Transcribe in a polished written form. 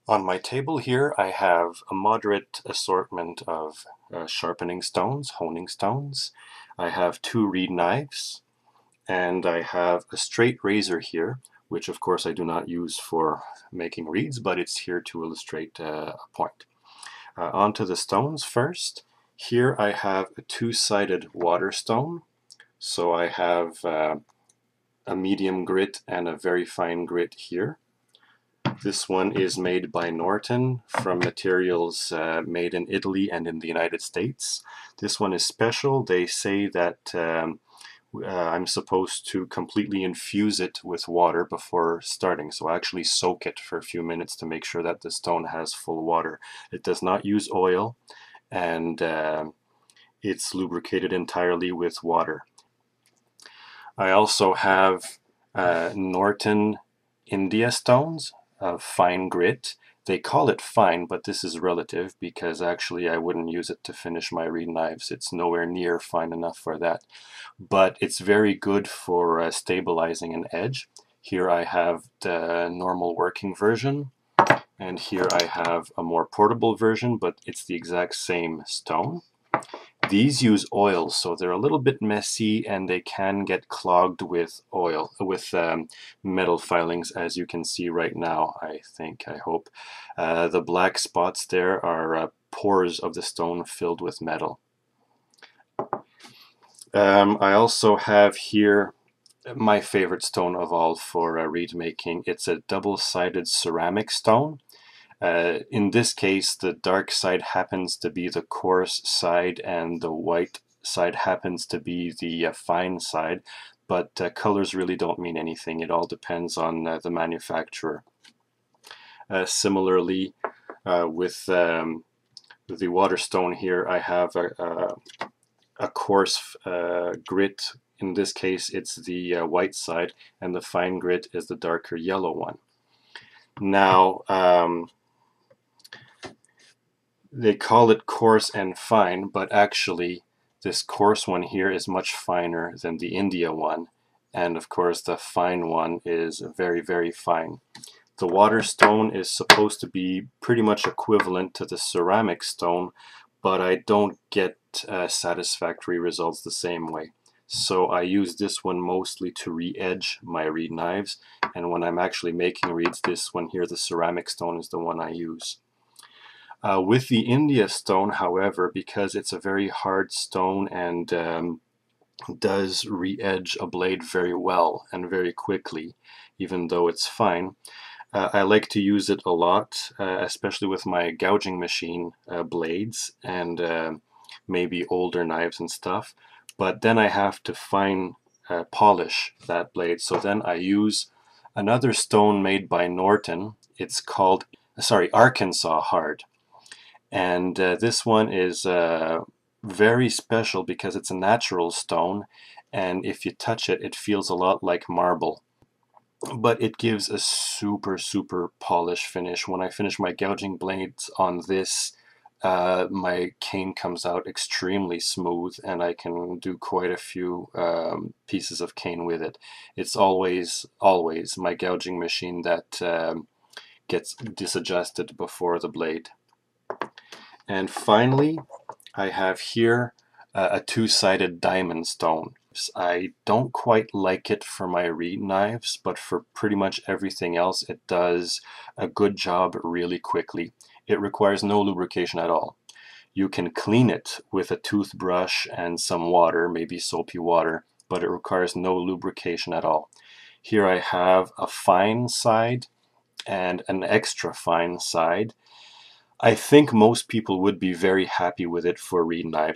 On my table here I have a moderate assortment of sharpening stones, honing stones. I have two reed knives, and I have a straight razor here, which of course I do not use for making reeds, but it's here to illustrate a point. Onto the stones first. Here I have a two-sided Waterstone, so I have a medium grit and a very fine grit here. This one is made by Norton from materials made in Italy and in the United States. This one is special. They say that I'm supposed to completely infuse it with water before starting. So I actually soak it for a few minutes to make sure that the stone has full water. It does not use oil, and it's lubricated entirely with water. I also have Norton India stones of fine grit. They call it fine, but this is relative because actually I wouldn't use it to finish my reed knives. It's nowhere near fine enough for that. But it's very good for stabilizing an edge. Here I have the normal working version, and here I have a more portable version, but it's the exact same stone. These use oil, so they're a little bit messy and they can get clogged with oil, with metal filings, as you can see right now, I hope. The black spots there are pores of the stone filled with metal. I also have here my favorite stone of all for reed making. It's a double-sided ceramic stone. In this case, the dark side happens to be the coarse side and the white side happens to be the fine side, but colors really don't mean anything. It all depends on the manufacturer. Similarly, with the Waterstone here, I have a coarse grit. In this case, it's the white side, and the fine grit is the darker yellow one. Now, they call it coarse and fine, but actually this coarse one here is much finer than the India one, and of course the fine one is very, very fine. The Waterstone is supposed to be pretty much equivalent to the ceramic stone, but I don't get satisfactory results the same way. So I use this one mostly to re-edge my reed knives, and when I'm actually making reeds, this one here, the ceramic stone, is the one I use. With the India stone, however, because it's a very hard stone and does re-edge a blade very well and very quickly, even though it's fine, I like to use it a lot, especially with my gouging machine blades and maybe older knives and stuff. But then I have to fine polish that blade. So then I use another stone made by Norton. It's called, Arkansas Hard. And this one is very special because it's a natural stone, and if you touch it, it feels a lot like marble. But it gives a super, super polished finish. When I finish my gouging blades on this, my cane comes out extremely smooth, and I can do quite a few pieces of cane with it. It's always my gouging machine that gets disadjusted before the blade. And finally, I have here a two-sided diamond stone. I don't quite like it for my reed knives, but for pretty much everything else, it does a good job really quickly. It requires no lubrication at all. You can clean it with a toothbrush and some water, maybe soapy water, but it requires no lubrication at all. Here I have a fine side and an extra fine side. I think most people would be very happy with it for reed knives.